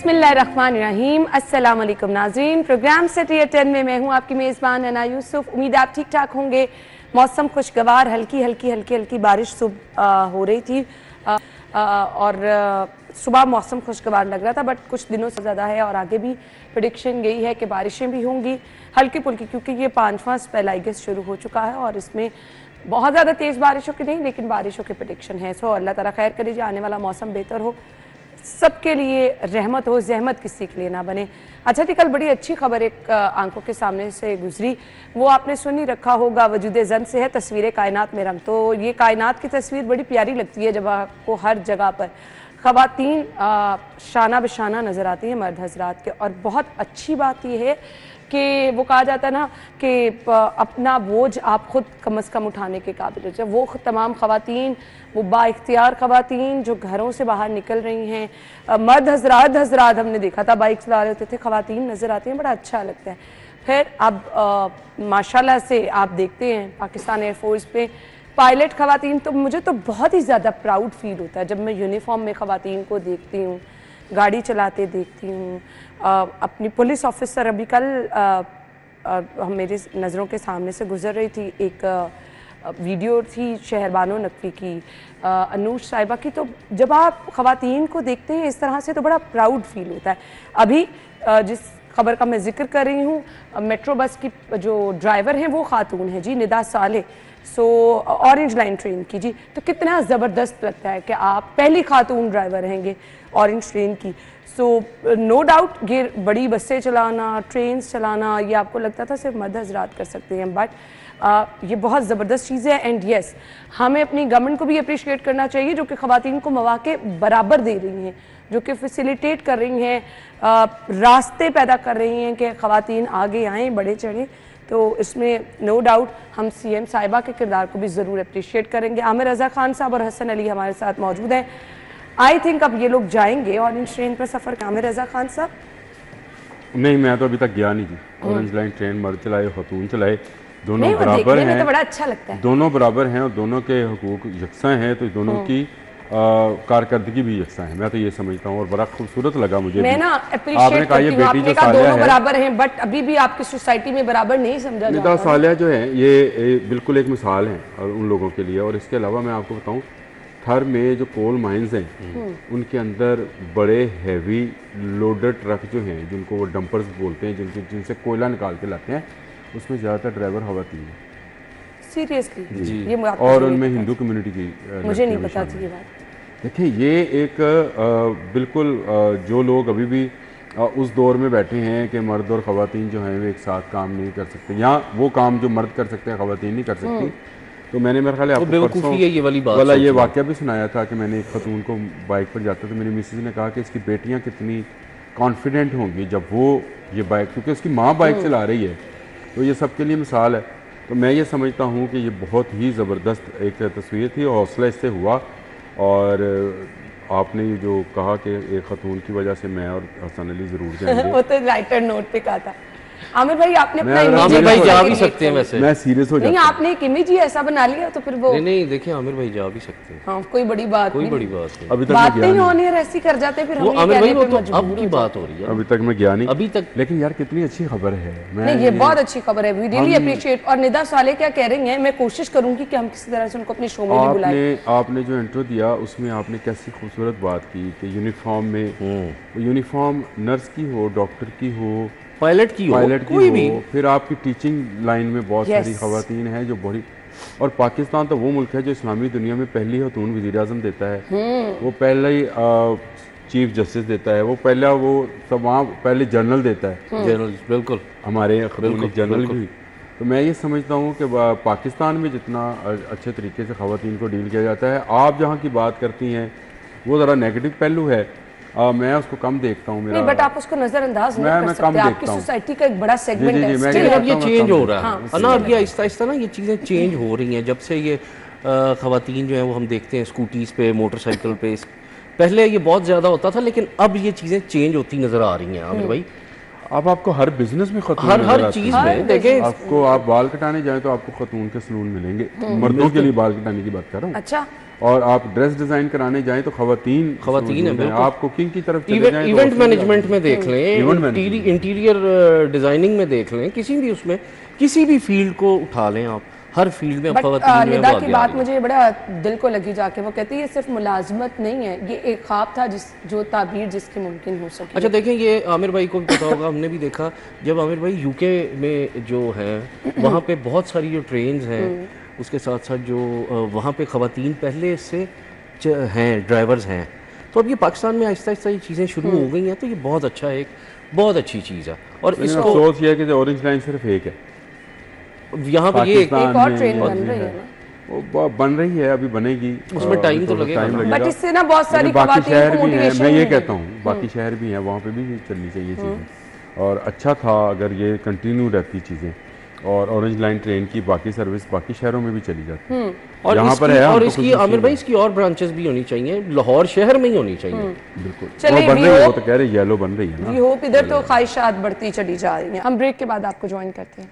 बिस्मिल्लाहिर्रहमानिर्रहीम। अस्सलाम वालेकुम नाज़रीन, प्रोग्राम सिटी एट 10 में मैं हूँ आपकी मेज़बान अना यूसुफ। उम्मीद आप ठीक ठाक होंगे। मौसम खुशगवार, हल्की हल्की बारिश हो रही थी और सुबह मौसम खुशगवार लग रहा था, बट कुछ दिनों से ज़्यादा है और आगे भी प्रेडिक्शन यही है कि बारिशें भी होंगी हल्की फुल्की, क्योंकि ये 5वां स्पेल आई गेस शुरू हो चुका है और इसमें बहुत ज़्यादा तेज़ बारिशों की नहीं, लेकिन बारिशों की प्रेडिक्शन है। सो अल्लाह ताला खैर करे, आने वाला मौसम बेहतर हो, सबके लिए रहमत हो, जहमत किसी के लिए ना बने। अच्छा जी, कल बड़ी अच्छी खबर एक आंखों के सामने से गुजरी, वो आपने सुनी रखा होगा, वजूद ज़न से है तस्वीर कायनात में रंग। तो ये कायनात की तस्वीर बड़ी प्यारी लगती है जब आपको हर जगह पर ख़वातीन शाना बशाना नज़र आती हैं मर्द हजरात के। और बहुत अच्छी बात यह है कि वो कहा जाता है ना कि अपना बोझ आप खुद कम अज़ कम उठाने के काबिल हो जाए। वो तमाम ख़वातीन, वो बाइख्तियार ख़वातीन जो घरों से बाहर निकल रही हैं, मर्द हजरात हमने देखा था बाइक चला रहे होते थे, ख़वातीन नज़र आती हैं, बड़ा अच्छा लगता है। फिर अब माशाल्लाह से आप देखते हैं पाकिस्तान एयरफोर्स पे पायलट ख़वातीन, तो मुझे तो बहुत ही ज़्यादा प्राउड फील होता है जब मैं यूनिफॉर्म में ख़वातीन को देखती हूँ, गाड़ी चलाते देखती हूँ। अपनी पुलिस ऑफिसर अभी कल मेरी नज़रों के सामने से गुजर रही थी, एक वीडियो थी शहरबानो नकवी की, अनूश साहिबा की। तो जब आप ख़वातीन को देखते हैं इस तरह से तो बड़ा प्राउड फील होता है। अभी जिस खबर का मैं जिक्र कर रही हूँ, मेट्रो बस की जो ड्राइवर हैं वो खातून है जी, निदा साले, सो ऑरेंज लाइन ट्रेन की जी। तो कितना ज़बरदस्त लगता है कि आप पहली खातून ड्राइवर हैंगे ऑरेंज ट्रेन की। सो नो डाउट ये बड़ी बसें चलाना, ट्रेन्स चलाना, ये आपको लगता था सिर्फ मर्द हजरात कर सकते हैं, बट ये बहुत ज़बरदस्त चीज़ है। एंड येस, हमें अपनी गवर्नमेंट को भी अप्रिशिएट करना चाहिए जो कि ख़वातीन को मौक़े बराबर दे रही हैं, जो कि फैसिलिटेट कर रही हैं, रास्ते पैदा कर रही हैं कि ख़वातीन आगे आएँ, बढ़े चढ़ें। तो इसमें नो डाउट हम CM साहिबा के किरदार को भी ज़रूर अप्रिशिएट करेंगे। आमिर रज़ा खान साहब और हसन अली हमारे साथ मौजूद हैं। आई थिंक अब ये लोग जाएंगे ऑरेंज ट्रेन पर सफ़र का। आमिर रज़ा खान साहब? नहीं, मैं तो अभी तक गया नहीं जी। ऑरेंज लाइन ट्रेन मर्द चलाए खतून चलाए, दोनों बराबर हैं, तो बड़ा अच्छा लगता है। दोनों बराबर हैं और दोनों के हुकूक यकसा हैं, तो दोनों की कारकर्दगी भी यकसा है, मैं तो ये समझता हूँ। और बड़ा खूबसूरत लगा मुझे। मैं ना अप्रिशिएट करती हूँ, आपने कहा दोनों बराबर हैं, बट अभी भी आपकी सोसाइटी में बराबर नहीं समझा जाता। निदा सालिया जो है ये बिल्कुल एक मिसाल है और उन लोगों के लिए। और इसके अलावा मैं आपको बताऊँ, थर में जो कोल माइंस हैं उनके अंदर बड़े हैवी लोडर ट्रक जो हैं, जिनको वो डंपर्स बोलते हैं, जिनसे कोयला निकाल के लाते हैं, उसमें ज़्यादातर ड्राइवर खवातीन हैं। सीरियसली जी। ये और उनमें हिंदू कम्युनिटी की मुझे नहीं पता थी ये बात। देखिए, ये एक बिल्कुल जो लोग अभी भी उस दौर में बैठे हैं कि मर्द और ख़वातीन जो हैं वो एक साथ काम नहीं कर सकते, या वो काम जो मर्द कर सकते हैं ख़वातीन नहीं कर सकती। तो मैंने मेरे ख्याल आपको परसों ये वाली बात वाला ये वाक़या भी सुनाया था कि मैंने एक खतून को बाइक पर जाता तो मेरी मिसेज ने कहा कि इसकी बेटियाँ कितनी कॉन्फिडेंट होंगी जब वो ये बाइक, क्योंकि उसकी माँ बाइक चला रही है, तो ये सबके लिए मिसाल है। तो मैं ये समझता हूँ कि ये बहुत ही ज़बरदस्त एक तस्वीर थी और हौसला इससे हुआ। और आपने ये जो कहा कि एक खतून की वजह से मैं और हसन अली ज़रूर जाएंगे वो तो लाइटर नोट पे कहा था। आमिर भाई आपने अपना आमिर भाई जा भी सकते हैं, वैसे मैं सीरियस हो जाता हूं। नहीं, आपने एक इमेज ही ऐसा बना लिया तो फिर वो नहीं देखिए, आमिर भाई जा भी सकते हैं। हाँ, कोई बड़ी बात नहीं। अभी तक बात नहीं होनी है, ऐसी कर जाते फिर हम आमिर भाई वो तो अब की बात हो रही है, अभी तक मैं गया नहीं अभी तक। लेकिन यार कितनी अच्छी खबर है। नहीं, ये बहुत अच्छी खबर है, वी रियली अप्रिशिएट। और निदा साले क्या कह रही हैं, मैं कोशिश करूंगी कि हम किसी तरह से उनको अपने शो में भी बुलाएं। आपने जो इंट्रो दिया उसमें आपने कैसी खूबसूरत बात की कि यूनिफॉर्म में, यूनिफॉर्म नर्स की हो, डॉक्टर की हो, पायलट की कोई भी, फिर आपकी टीचिंग लाइन में बहुत सारी खवातीन हैं जो बड़ी। और पाकिस्तान तो वो मुल्क है जो इस्लामी दुनिया में पहली खतून वज़ीर आज़म देता है, वो पहला ही चीफ जस्टिस देता है, वो पहले जनरल देता है, जनरल बिल्कुल हमारे जनरल भी। तो मैं ये समझता हूँ कि पाकिस्तान में जितना अच्छे तरीके से खवातीन को डील किया जाता है, आप जहाँ की बात करती हैं वो ज़रा नेगेटिव पहलू है, मैं उसको कम देखता हूँ। नहीं, बट आप उसको नजरअंदाज नहीं कर सकते, आपकी सोसाइटी का एक बड़ा सेगमेंट है। अब ये चेंज हो रहा है ना, अब ये आहिस्ता आहिस्ता ना ये चीज़ें चेंज हो रही हैं। जब से ये खवातीन जो हैं वो हम देखते हैं स्कूटीज़ पे, मोटरसाइकिल पे, पहले ये बहुत ज़्यादा होता था, लेकिन अब ये चीज़ें चेंज होती नज़र आ रही हैं। आमिर भाई अब आपको हर बिजनेस में खतून, हर चीज़ में देखें, आपको आप बाल कटाने जाए तो आपको खतून के सलून मिलेंगे, मर्दों के लिए बाल कटाने की बात कर रहा हूँ। अच्छा, और आप ड्रेस डिजाइन कराने जाएं तो खवातीन है बिल्कुल। आप कुकिंग की तरफ चले जाएं तो इवेंट मैनेजमेंट में देख लें, इंटीरियर डिजाइनिंग में देख लें, किसी भी उसमें किसी भी फील्ड को उठा लें आप, हर फील्ड में खवातीन निदा की बात मुझे बड़ा दिल को लगी जाके, वो कहती है ये सिर्फ मुलाजमत नहीं है, ये एक ख्वाब था जो ताबीर जिसकी मुमकिन हो सके। अच्छा देखें, ये आमिर भाई को भी पता होगा, हमने भी देखा जब आमिर भाई यूके में जो है वहाँ पे बहुत सारी जो ट्रेन्स हैं, उसके साथ साथ जो वहाँ पे खवातीन पहले से हैं, ड्राइवर्स हैं, तो अब ये पाकिस्तान में आहिस्ता आहिस्ता ये चीज़ें शुरू हो गई हैं, तो ये बहुत अच्छा है, एक बहुत अच्छी चीज़ है। और इसको अफसोस ये है कि ऑरेंज लाइन सिर्फ एक है यहाँ पे, ये एक और ट्रेन बन रही है ना, वो बन रही है, अभी बनेगी, उसमें टाइम तो लगेगा, बट इससे ना बहुत सारी बाकी शहर भी हैं, मैं ये मिलेगी। कहता हूँ बाकी शहर भी हैं, वहाँ पे भी चलनी चाहिए चीज़ें, और अच्छा था अगर ये कंटिन्यू रहती चीज़ें, और ऑरेंज लाइन ट्रेन की बाकी सर्विस बाकी शहरों में भी चली जाती है। और यहाँ पर है, और इसकी आमिर भाई इसकी और ब्रांचेस भी होनी चाहिए, लाहौर शहर में ही होनी चाहिए। बिल्कुल, चलिए, वो बन रही है, वो तो कह रहे येलो बन रही है ना, वी होप इधर तो ख्वाहिशात बढ़ती चली जा रही हैं। हम ब्रेक के बाद आपको ज्वाइन करते हैं।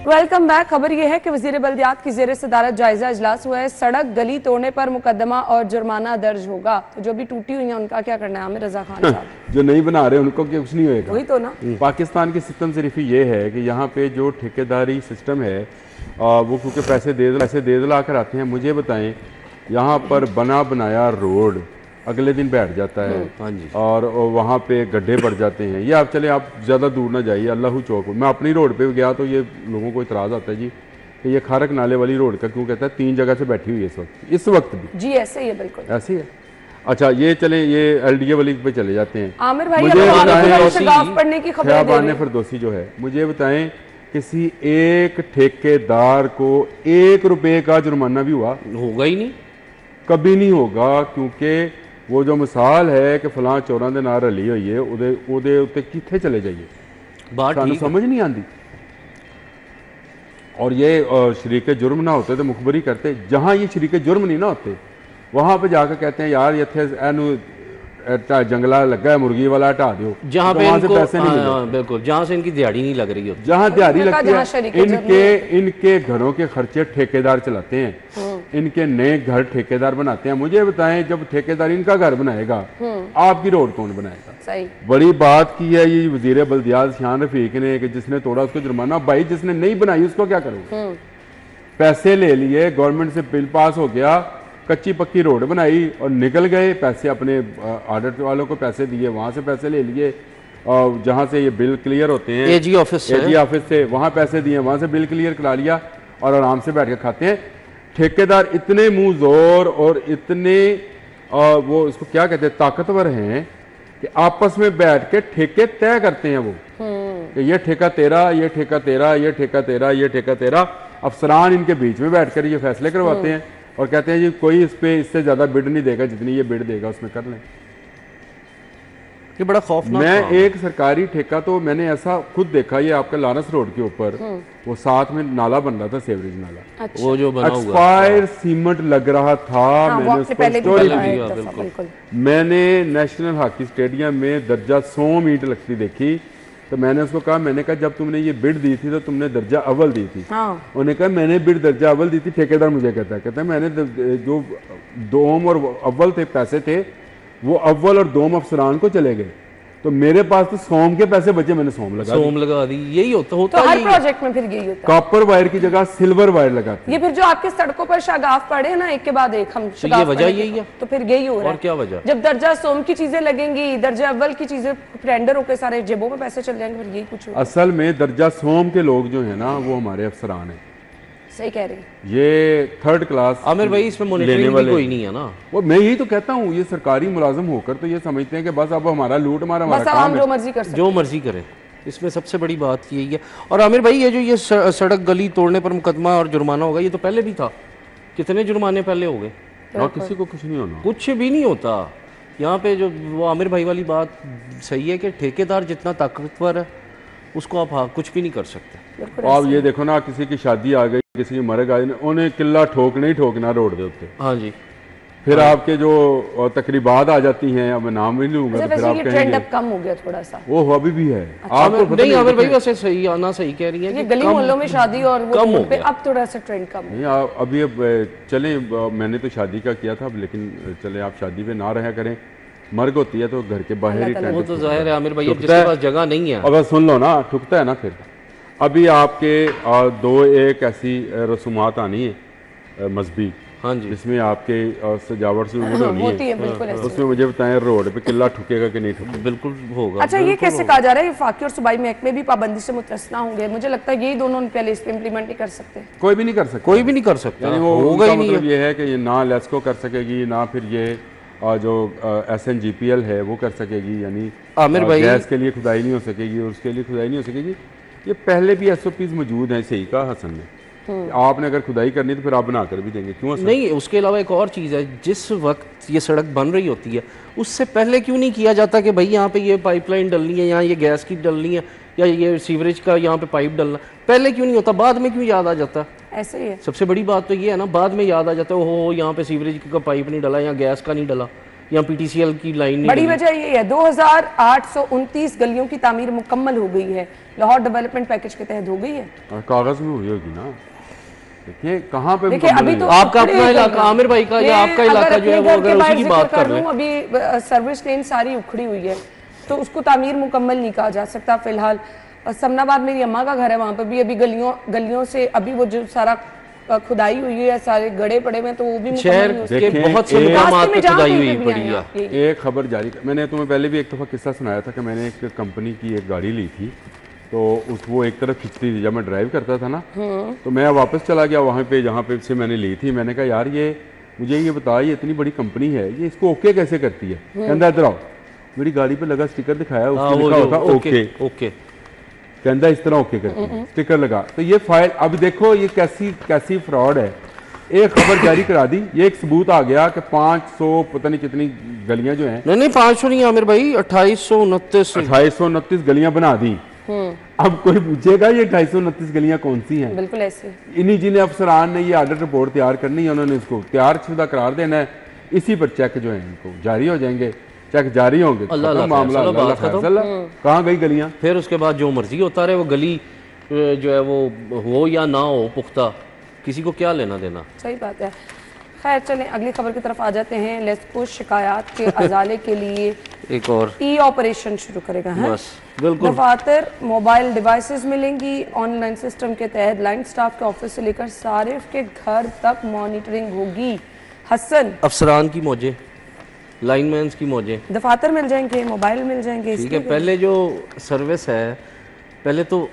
Welcome back. खबर यह है कि वज़ीर बल्दियात की ज़ेर सदारत जायजा इजलास हुआ है। सड़क गली तोड़ने पर मुकदमा और जुर्माना दर्ज होगा, तो जो भी टूटी हुई है उनका क्या करना है? आमिर रजा खान साहब जो नहीं बना रहे उनको कुछ नहीं होएगा, वही तो ना। पाकिस्तान की सिस्टम सिर्फ ये है कि यहाँ पे जो ठेकेदारी सिस्टम है वो क्योंकि पैसे दे दिला कर आते हैं। मुझे बताएं, यहाँ पर बना बनाया रोड अगले दिन बैठ जाता है, हाँ जी, और वहाँ पे गड्ढे पड़ जाते हैं। ये आप चले, आप ज़्यादा दूर ना जाइए, अल्लाह चौक, मैं अपनी रोड पे गया तो ये लोगों को इतराज़ आता है जी कि ये खारक नाले वाली रोड का क्यों कहता है, 3 जगह से बैठी हुई है इस वक्त भी जी, ऐसे ही है, बिल्कुल ऐसे ही है। अच्छा, ये चले, ये LDA वाली पे चले जाते हैं। आमिर भाई मुझे पढ़ने की खबर दे रहे हैं। फिरदौसी जो है, मुझे बताएं किसी एक ठेकेदार को 1 रुपए का जुर्माना भी हुआ? होगा ही नहीं, कभी नहीं होगा, क्योंकि वो जो मिसाल है कि फलां चोरां दे नाल रली हुई है, उहदे उत्ते कित्थे चले जाइए, बात सानू ठीक है। समझ नहीं आती। और ये शरीक जुर्म ना होते तो मुखबरी करते, जहां ये शरीक जुर्म नहीं ना होते वहां पे जाकर कहते हैं यार इत्थे एनू जंगला लगा है मुर्गी वाला हटा दो, जहाँ पे वहां से इनको पैसे नहीं मिलते, बिल्कुल जहाँ से इनकी दिहाड़ी नहीं लग रही होती, जहां दिहाड़ी लगती जहाँ है, शरीक जुर्म इनके घरों के खर्चे ठेकेदार चलाते हैं, इनके नए घर ठेकेदार बनाते हैं। मुझे बताएं, जब ठेकेदार इनका घर बनाएगा, आपकी रोड कौन बनाएगा? सही बड़ी बात की है ये वजीर बल्दियात शान रफीक ने कि जिसने तोड़ा उसको जुर्माना। भाई जिसने नहीं बनाई उसको क्या करोगे? पैसे ले लिए, गवर्नमेंट से बिल पास हो गया, कच्ची पक्की रोड बनाई और निकल गए, पैसे अपने ऑडिट वालों को पैसे दिए, वहां से पैसे ले लिए, और जहां से ये बिल क्लियर होते हैं AG ऑफिस से वहां पैसे दिए, वहां से बिल क्लियर करा लिया और आराम से बैठ के खाते हैं। ठेकेदार इतने मुंह जोर और इतने वो इसको क्या कहते हैं, ताकतवर हैं कि आपस में बैठ के ठेके तय करते हैं वो कि ये ठेका तेरा, ये ठेका तेरा, ये ठेका तेरा, ये ठेका तेरा। अफसरान इनके बीच में बैठकर ये फैसले करवाते हैं और कहते हैं जी कोई इस पे इससे ज्यादा बिड नहीं देगा, जितनी ये बिड देगा उसमें कर लें। ये बड़ा खौफनाक मैं काम है। एक सरकारी ठेका तो मैंने ऐसा खुद देखा, ये आपका लानस रोड के ऊपर वो साथ में नाला बन रहा था, सेवरेज नाला, अच्छा। वो जो बना हुआ एक्सपायर सीमेंट लग रहा था। मैंने उस पर स्टोरी भी दी। बिल्कुल। मैंने नेशनल हॉकी स्टेडियम में दर्जा 100 मीटर लगती देखी, तो मैंने उसको कहा, मैंने कहा जब तुमने ये बिड दी थी तो तुमने दर्जा अव्वल दी थी? हाँ। उन्होंने कहा मैंने बिड दर्जा अव्वल दी थी। ठेकेदार मुझे कहता है मैंने जो दोम और अव्वल थे पैसे थे वो अव्वल और दोम अफसरान को चले गए, तो मेरे पास तो सोम के पैसे बचे, मैंने सोम लगा दी। यही होता तो हर प्रोजेक्ट में फिर यही होता है, कॉपर वायर की जगह सिल्वर वायर लगाते ये फिर जो आपके सड़कों पर शगाफ पड़े हैं ना, एक के बाद एक, हम तो ये वजह यही है, तो फिर यही हो रहा है। और क्या वजह? जब दर्जा सोम की चीजें लगेंगी, दर्जा अव्वल की चीजें टेंडरों के सारे जेबों में पैसे चल जाएंगे, फिर यही कुछ होगा। असल में दर्जा सोम के लोग जो है ना वो हमारे अफसरान हैं। सही कह रही है। ये 3rd क्लास आमिर भाई इसमें मॉनिटरिंग भी कोई नहीं है ना। वो मैं यही तो कहता हूँ, ये सरकारी मुलाजिम होकर तो ये समझते हैं कि बस अब हमारा लूट मार हमारा बस अब काम हम है, जो मर्जी कर सकते जो मर्जी करें, इसमें सबसे बड़ी बात यही है। और आमिर भाई ये जो ये सड़क गली तोड़ने पर मुकदमा और जुर्माना होगा, ये तो पहले भी था। कितने जुर्माने पहले हो गए? और किसी को कुछ नहीं होना, कुछ भी नहीं होता। यहाँ पे जो वो आमिर भाई वाली बात सही है कि ठेकेदार जितना ताकतवर है उसको आप कुछ भी नहीं कर सकते। आप ये देखो ना, किसी की शादी आ गई, किसी की मर गई, उन्हें किला ठोकना ही ठोकना रोड के उत्ते। हाँ जी, फिर आपके जो तकरीबात आ जाती हैं, अब मैं नाम भी नहीं लूंगा, तो फिर वैसे आप ये ट्रेंड कहेंगे अब कम हो गया थोड़ा सा। वो अभी भी है। आपको पता नहीं आमिर भाई देखें, वैसे सही आना सही कह रही है ये कि गली मोहल्लों में शादी और वो कम हो रोड पे गया। अब थोड़ा सा ट्रेंड कम है। नहीं अभी अब चलें, मैंने तो शादी का किया था, लेकिन चले आप शादी पे ना रहा करें, मर्ग होती है तो घर के बाहर ही वो तो जाहिर है आमिर भाई अब ठुकता जिसके है। पास जगह नहीं है। अब सुन लो ना, ठुकता है ना फिर। अभी आपके दो एक ऐसी रसूमात आनी है मजहबी, हाँ जी जिसमें आपके सजावट से उम्मीद होनी होती है, है बिल्कुल ऐसे। उसमें मुझे बताएं रोड पे किला ठुकेगा कि नहीं ठुकेगा। बिल्कुल होगा। अच्छा, ये कैसे कहा जा रहा है वफाकी और सूबाई महकमे भी पाबंदी से मुतस्ना होंगे? मुझे लगता है यही दोनों पहले इस पे इम्प्लीमेंट नहीं कर सकते। कोई भी नहीं कर सकता, कोई भी नहीं कर सकता, यानी वो होगा उनका ही नहीं मतलब है। ये है कि ये ना लेस्को कर सकेगी, ना फिर ये जो SNGPL है वो कर सकेगी, यानी आमिर भाई- गैस के लिए खुदाई नहीं हो सकेगी और उसके लिए खुदाई नहीं हो सकेगी। ये पहले भी SOPs मौजूद हैं, सही कहा हसन ने। आपने अगर खुदाई करनी तो फिर आप बना कर भी देंगे, क्यों हसन? नहीं, उसके अलावा एक और चीज़ है, जिस वक्त ये सड़क बन रही होती है उससे पहले क्यों नहीं किया जाता कि भाई यहाँ पे ये पाइपलाइन डलनी है, यहाँ ये गैस की डलनी है, या ये सीवरेज का यहाँ पे पाइप डलना, पहले क्यों नहीं होता? बाद में क्यों याद आ जाता? ऐसे ही है। सबसे बड़ी बात तो ये है ना, बाद में याद आ जाता है ओहो यहाँ पे सीवरेज का पाइप नहीं डला, यहाँ गैस का नहीं डला, यहाँ PTCL की लाइन नहीं बड़ी डली। वजह ये है 2829 गलियों की तामीर मुकम्मल हो गई है, लाहौर डेवलपमेंट पैकेज के तहत हो गई है। कागज में हुई होगी ना। देखिए कहाँ पे देखिए मुकम्मल अभी है। तो आपका उखड़ी अपना हुई इलाका, है। आमिर भाई का या मैं आपका इलाका जो है अपने वो घर के अगर बाहर उसी की जिक्र बात कर लूं, लें, अभी सर्विस लेन सारी उखड़ी हुई है तो उसको तामीर मुकम्मल नहीं कहा जा सकता फिलहाल। समनाबाद मेरी अम्मा का घर है, वहाँ पर भी अभी गलियों से अभी वो जो सारा खुदाई हुई है, सारे गड़े पड़े हुए हैं, तो वो भी मुकम्मल शहर नहीं हो के देखें, बहुत से एक- मुकामात रास्ते पे में जहाँ खुदाई कहीं हुई पे भी पड़ी आए है। आप, यही। एक खबर जारी, मैंने तुम्हें पहले भी एक दफ़ा किस्सा सुनाया था कि मैंने एक कंपनी की एक गाड़ी ली थी, तो वो एक तरफ खिंचती थी। जब मैं ड्राइव करता था ना, तो मैं वापस चला गया वहाँ पे जहाँ पे से मैंने ली थी। मैंने कहा यार मुझे ये बता, ये इतनी बड़ी कंपनी है, ये इसको ओके कैसे करती है? कहता इधर आओ, मेरी गाड़ी पे लगा स्टिकर दिखाया, हाँ, उसमें वो लिखा जो होता ओके। ओके कहता इस तरह ओके करती है, स्टिकर लगा। तो ये फाइल, अब देखो ये कैसी फ्रॉड है। एक खबर जारी करा दी, ये एक सबूत आ गया कि 500 पता नहीं कितनी गलियां जो हैं, नहीं 500 नहीं आमिर भाई, 2829 2829 गलियां बना दी। अब कोई पूछेगा ये 2829 गलियां कौन सी हैं? बिल्कुल ऐसे। इन्हीं जिन्हें अफसरान ने ये ऑडिट रिपोर्ट तैयार करनी है, उन्होंने इसको तैयार शुदा करार देना है। इसी पर चेक जो है इनको जारी हो जाएंगे, चेक जारी होंगे, अल्लाह खत्म मामला, अल्लाह अल्लाह बात खैर। खत्म। चला, कहाँ गई गलियां? फिर उसके बाद जो मर्जी होता रहे, वो गली जो है वो हो या ना हो पुख्ता, किसी को क्या लेना देना। सही बात है। खैर चलें अगली खबर की तरफ आ जाते हैं। लेस्को शिकायत के अजाले के लिए एक और ई ऑपरेशन शुरू करेगा है। बस बिल्कुल दफातर मोबाइल डिवाइसेस मिलेंगी। ऑनलाइन सिस्टम के तहत लाइन स्टाफ के ऑफिस से लेकर सारिफ के घर तक मॉनिटरिंग होगी। हसन, अफसरान की मौजे, लाइनमैन्स की मौजे, दफातर मिल जाएंगे, मोबाइल मिल जाएंगे। ठीक है। पहले जो सर्विस है, पहले तो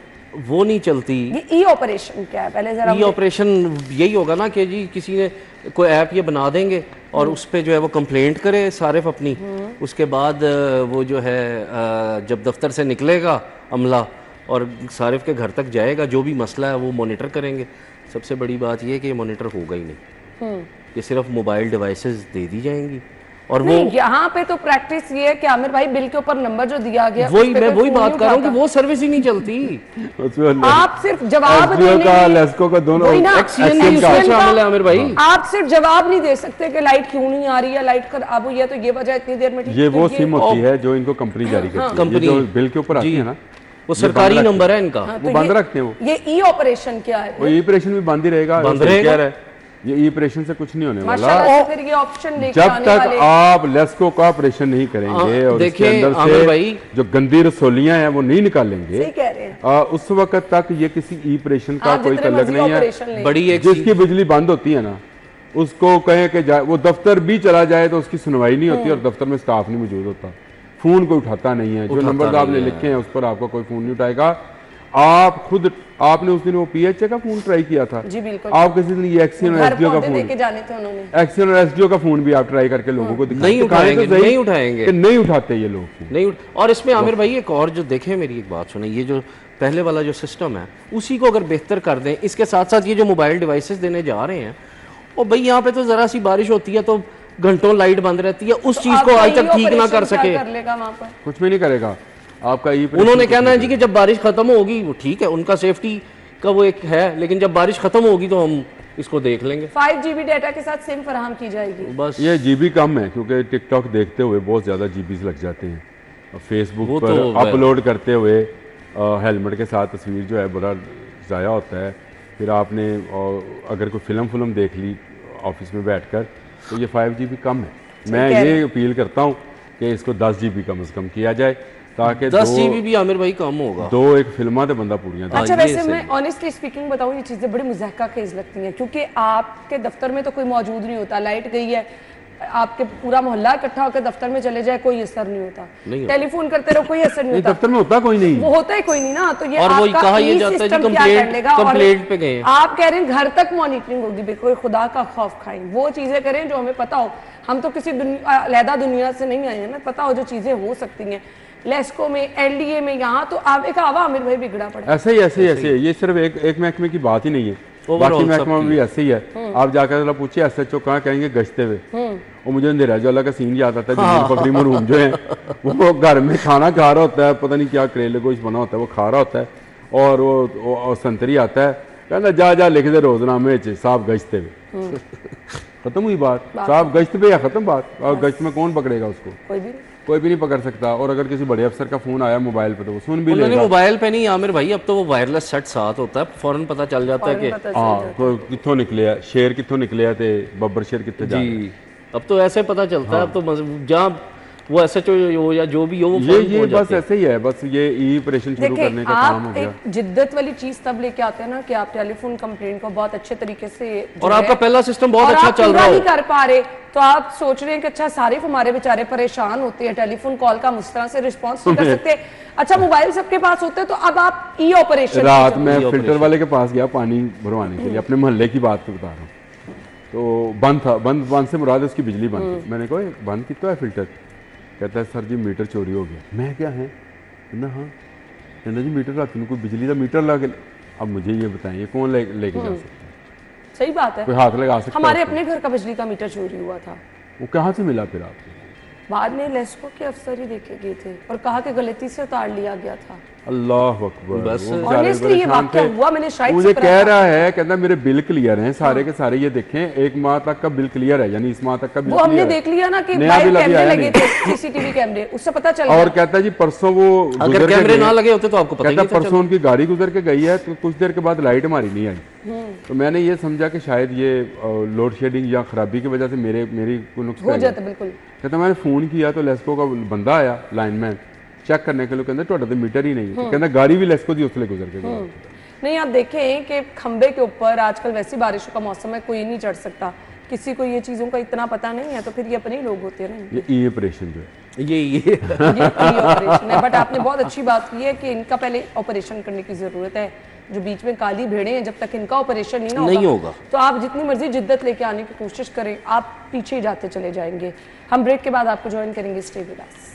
वो नहीं चलती। ये ई ऑपरेशन क्या है पहले जरा ई ऑपरेशन यही होगा ना कि जी किसी ने कोई ऐप ये बना देंगे और उस पे जो है वो कंप्लेंट करे सारिफ अपनी, उसके बाद वो जो है जब दफ्तर से निकलेगा अमला और सारिफ के घर तक जाएगा, जो भी मसला है वो मॉनिटर करेंगे। सबसे बड़ी बात ये है कि ये मॉनिटर होगा ही नहीं, ये सिर्फ मोबाइल डिवाइसेस दे दी जाएंगी। और वो नहीं, यहाँ पे तो प्रैक्टिस ये है कि आमिर भाई बिल के ऊपर नंबर जो दिया गया वही उस पे मैं कोई वही फोन बात नहीं कर रहा हूँ कि उठाता। वो सर्विस ही नहीं चलती। उसमें आप सिर्फ जवाब SBO देने का, में- लेस्को का दोनों वही ना, एक्सीडेंट एक्शन भी का- उसमें शामिल है आमिर भाई। आप सिर्फ जवाब नहीं दे सकते कि लाइट क्यों नहीं आ रही है, लाइट खराब हुई है तो ये वजह इतनी देर में ठीक। ये तो वो सिम होती है जो इनको कंपनी जारी करती है, ये कंपनी जो बिल के ऊपर आती जी। है ना, वो सरकारी नंबर है इनका। हाँ, वो तो बंद ये- रखते हैं वो। ये ई ऑपरेशन क्या है? वो ई ऑपरेशन भी बंद ही रहेगा, बंद वो सही रहेगा। कह रहा है। ये ई ऑपरेशन से कुछ नहीं होने वाला। माशाल्लाह से फिर ये ऑप्शन लेके जब आने तक वाले आप लेस्को का ऑपरेशन नहीं करेंगे और उसके देखिए अंदर आमिर से भाई, जो गंदी रसोलियां हैं वो नहीं निकालेंगे, सही कह रहे हैं। उस वक्त तक ये किसी ई ऑपरेशन का आप कोई जितने तल्लक मर्जी नहीं है। ऑपरेशन लें। बड़ी एक जिसकी बिजली बंद होती है ना, उसको कहें कि वो दफ्तर भी चला जाए तो उसकी सुनवाई नहीं होती और दफ्तर में स्टाफ नहीं मौजूद होता, फोन कोई उठाता नहीं है। जो उठाता नंबर नहीं आपने है। लिखे हैं उस पर आपका कोई फोन नहीं उठाएगा। आपने उस दिन वो PHA का फोन ट्राई किया था, जी बिल्कुल। आप किसी दिन ये एक्सियन और घर SDO का पौधे फोन, देके जाने थे उन्होंने। एक्सियन और SDO का फोन भी आप ट्राई करके लोगों को दिखाएं। नहीं दिखाएं तो उठाएंगे, सही नहीं उठाएंगे। कि नहीं उठाते ये लोग फोन। नहीं और इसमें आमिर भाई एक और जो देखें, मेरी एक बात सुने, ये जो पहले वाला जो सिस्टम है उसी को अगर बेहतर कर दें, इसके साथ साथ ये जो मोबाइल डिवाइसेस देने जा रहे हैं, और भाई यहाँ पे तो जरा सी बारिश होती है तो घंटों लाइट बंद रहती है, उस चीज को आज तक ठीक ना कर सके। कर लेगा वहाँ पर। कुछ भी नहीं करेगा आपका ई उन्होंने कहना है जी कि जब बारिश खत्म होगी, वो ठीक है, उनका सेफ्टी का वो एक है, लेकिन जब बारिश खत्म होगी तो हम इसको देख लेंगे। 5 GB डाटा के साथ सिम फराहम की जाएगी। बस ये जीबी कम है क्योंकि टिकटॉक देखते हुए बहुत ज़्यादा जीबीज लग जाते हैं। फेसबुक वो पर तो अपलोड करते हुए हेलमेट के साथ तस्वीर जो है बड़ा ज़ाया होता है। फिर आपने अगर कोई फिल्म देख ली ऑफिस में बैठकर तो ये 5 GB कम है। मैं ये अपील करता हूँ कि इसको 10 GB कम से कम किया जाए ताकि 10 GB भी आमिर भाई कम होगा। दो एक फिल्मा तो बंदा पूरियां अच्छा, ये वैसे सही मैं ऑनेस्टली स्पीकिंग बताऊं, ये चीज़ें बड़ी मुज़हका खेज लगती हैं क्योंकि आपके दफ्तर में तो कोई मौजूद नहीं होता, लाइट गई है, आपके पूरा मोहल्ला इकट्ठा होकर दफ्तर में चले जाए कोई असर नहीं होता, टेलीफोन करते रहो कोई असर नहीं होता, दफ्तर में होता कोई नहीं, वो होता है कोई नहीं ना। तो ये और वो आपका कहा ये जाता है जी कंप्लेंट पे गए, आप कह रहे हैं घर तक मॉनिटरिंग होगी, बिल्कुल खुदा का खौफ खाएं, वो चीज़ें करें जो हमें पता हो। हम तो किसी अलहदा दुनिया से नहीं आए हैं, हमें पता हो जो चीज़ें हो सकती हैं। लेस्को में, एलडीए में, यहाँ तो आप एक आवा आमिर भाई बिगड़ा पड़ा। ऐसे ही ये सिर्फ एक महकमे की बात ही नहीं है, बाकी महकमा भी ऐसे ही है। आप जाकर पूछिए SHO कहाँ, कहेंगे गश्ते हुए। वो मुझे अंधेरा ज्वाला का सीन याद आता है, जमील फकरी मरहूम जो है वो घर में खाना खा रहा होता है, पता नहीं क्या करेले गोश्त बना होता है, वो खा रहा होता है और वो संतरी आता है, कहना जा लिख दे रोजनामे साहब गश्ते हुए। खत्म हुई बात, साहब गश्त पे या खत्म बात। और गश्त में कौन पकड़ेगा उसको? कोई भी नहीं पकड़ सकता। और अगर किसी बड़े अफसर का फोन आया मोबाइल पे तो वो सुन भी लेगा। मोबाइल पे नहीं आमिर भाई, अब तो वो वायरलेस सेट साथ होता है, फौरन पता चल जाता है कि हाँ कित्थों निकले शेर कित्थों निकले थे, बब्बर शेर कितने जी। अब तो ऐसे पता चलता है, अब तो जहाँ वो SHO हो या जो भी हो, वो ये बस ऐसे ही है। बस ये ऑपरेशन शुरू करने का काम हो गया। एक जिद्दत वाली चीज तब लेके आते हैं ना कि आप टेलीफोन कंप्लेंट को बहुत अच्छे तरीके से, और आपका पहला सिस्टम बहुत अच्छा चल रहा नहीं कर पा रहे, तो आप सोच रहे हैं कि अच्छा सारे हमारे बेचारे परेशान होते हैं, टेलीफोन कॉल का मुझ तरह से रिस्पॉन्स नहीं कर सकते। अच्छा मोबाइल सबके पास होते हैं, तो अब आप ऑपरेशन। रात में फिल्टर वाले के पास गया पानी भरवाने के लिए, अपने मोहल्ले की बात बता रहा हूँ, तो बंद था। बंद से मुराद उसकी बिजली बंद थी। मैंने कहा बंद कितना है फिल्टर? कहता है सर जी मीटर चोरी हो गया। मैं क्या है ना, हाँ कहना जी मीटर रात कोई बिजली का मीटर लगा के। अब मुझे ये बताएं ये कौन लेके जा सकता है? सही बात है, कोई हाथ लगा सकता है? हमारे अपने घर का बिजली का मीटर चोरी हुआ था। वो कहाँ से मिला फिर आपको? बाद में लेस्को के अफसर ही देखे गए थे और कहा कि गलती से उतार लिया गया था। अल्लाह अकबर। बस ऑनेस्टली ये वाकया हुआ, मैंने शायद मुझे कह रहा है, कहता मेरे बिल क्लियर हैं सारे के सारे, ये देखें 1 माह तक का बिल क्लियर है, यानी इस माह तक का बिल वो हमने देख लिया ना कि लाइव कैमरे लगे थे, CCTV कैमरे, उससे पता चल गया। और कहता जी परसों वो अगर कैमरे ना लगे होते तो आपको पता ही नहीं था। परसों उनकी गाड़ी गुजर के गई है तो कुछ देर के बाद लाइट हमारी नहीं आई। तो मैंने ये समझा कि शायद ये लोड शेडिंग या खराबी की वजह से मेरी कोई नुकसान हो जाता। बिल्कुल। कहता मैंने फोन किया तो लेस्को का बंदा आया लाइनमैन चेक करने के लिए, कहते ਤੁਹਾਡਾ तो मीटर ही नहीं है। कहता गाड़ी भी लेस्को दी उसले गुजर के गई। नहीं, आप देखें कि खंबे के ऊपर आजकल वैसी बारिशों का मौसम है, कोई नहीं चढ़ सकता, किसी को ये चीज़ों का इतना पता नहीं है, तो फिर ये अपने ही लोग होते हैं। ये ऑपरेशन जो है ये ऑपरेशन है। बट आपने बहुत अच्छी बात की है कि इनका पहले ऑपरेशन करने की ज़रूरत है। जो बीच में काली भेड़ें हैं, जब तक इनका ऑपरेशन नहीं होगा तो आप जितनी मर्जी जिद्दत लेके आने की कोशिश करें, आप पीछे ही जाते चले जाएंगे। हम ब्रेक के बाद आपको ज्वाइन करेंगे। Stay with us.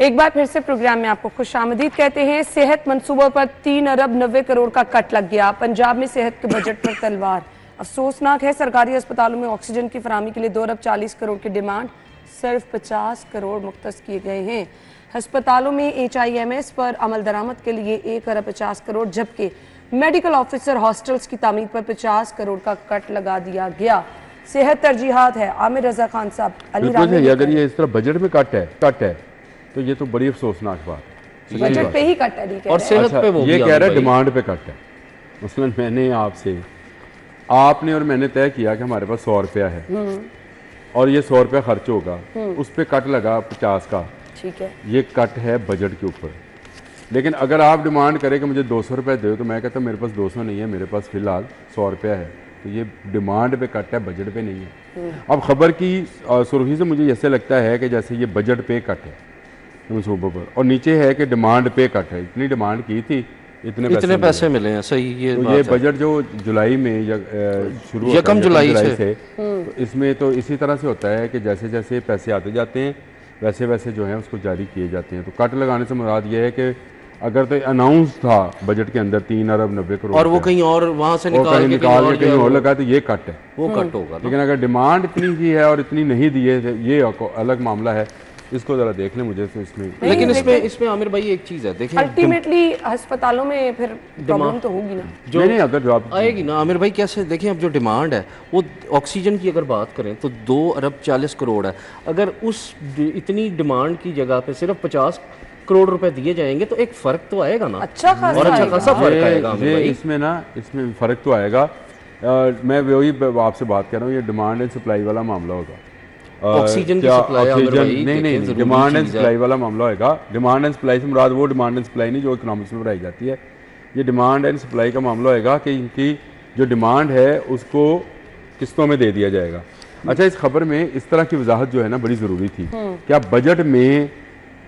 एक बार फिर से प्रोग्राम में आपको खुशामदीद कहते हैं। सेहत मंसूबों पर 3 अरब 90 करोड़ का कट लग गया। पंजाब में सेहत के बजट पर तलवार। अफसोसनाक है, सरकारी अस्पतालों में ऑक्सीजन की फराहमी के लिए 2 अरब 40 करोड़ की डिमांड, सिर्फ 50 करोड़ मुख्तस किए गए हैं। अस्पतालों में HIMS पर अमल दरामद के लिए 1 अरब 50 करोड़, जबकि मेडिकल ऑफिसर हॉस्टल्स की तामीर पर 50 करोड़ का कट लगा दिया गया। सेहत तरजीहात है। आमिर रजा खान साहब, अली रामी, अगर ये इस तरह बजट में कट है तो ये तो बड़ी अफसोसनाक बात है। बजट पे ही कट है और सेहत पे वो ये कह रहा है डिमांड पे कट है। मसलन मैंने आपने और मैंने तय किया कि हमारे पास 100 रुपया है और ये 100 रुपया खर्च होगा, उस पर कट लगा 50 का, ठीक है, ये कट है बजट के ऊपर। लेकिन अगर आप डिमांड करें कि मुझे 200 रुपये दो, तो मैं कहता हूँ मेरे पास 200 नहीं है, मेरे पास फिलहाल 100 रुपया है, तो ये डिमांड पे कट है, बजट पे नहीं है। अब खबर की सुर्खी से मुझे ऐसे लगता है कि जैसे ये बजट पे कट है मनसूबों पर, और नीचे है कि डिमांड पे कट है। इतनी डिमांड की थी, इतने पैसे मिले हैं। सही, ये तो ये बजट जो जुलाई में शुरू होता है, जुलाई से तो इसमें तो इसी तरह से होता है कि जैसे जैसे पैसे आते जाते हैं वैसे वैसे जो है उसको जारी किए जाते हैं। तो कट लगाने से मुराद ये है कि अगर तो अनाउंस था बजट के अंदर 3 अरब 90 करोड़ और वो कहीं और वहाँ से निकाल के कहीं और लगा, तो ये कट है, वो कट होगा। लेकिन अगर डिमांड इतनी की है और इतनी नहीं दी है, ये अलग मामला है। इसको ज़रा देख लें मुझे तो इसमें। लेकिन इसमें आमिर भाई एक चीज़ है, देखिए अल्टीमेटली अस्पतालों में फिर प्रॉब्लम तो होगी ना, जो नहीं अगर जवाब आएगी ना आमिर भाई। कैसे देखें, अब जो डिमांड है वो ऑक्सीजन की अगर बात करें तो 2 अरब 40 करोड़ है। अगर उस इतनी डिमांड की जगह पे सिर्फ 50 करोड़ रुपए दिए जाएंगे तो एक फर्क तो आएगा ना, अच्छा खासा और अच्छा आएगा। खासा फर्क आएगा आमिर भाई। इसमें फ़र्क तो आएगा। मैं वही आपसे बात कर रहा हूँ, ये डिमांड एंड सप्लाई वाला मामला होगा। ऑक्सीजन की सप्लाई आमिर भाई, नहीं, डिमांड एंड सप्लाई वाला मामला होगा। डिमांड एंड सप्लाई से मुराद वो डिमांड एंड सप्लाई नहीं जो इकोनॉमिक्स में पढ़ाई जाती है। ये डिमांड एंड सप्लाई का मामला होगा कि इनकी जो डिमांड है उसको किस्तों में दे दिया जाएगा। अच्छा, इस खबर में इस तरह की वजाहत जो है ना बड़ी ज़रूरी थी। क्या बजट में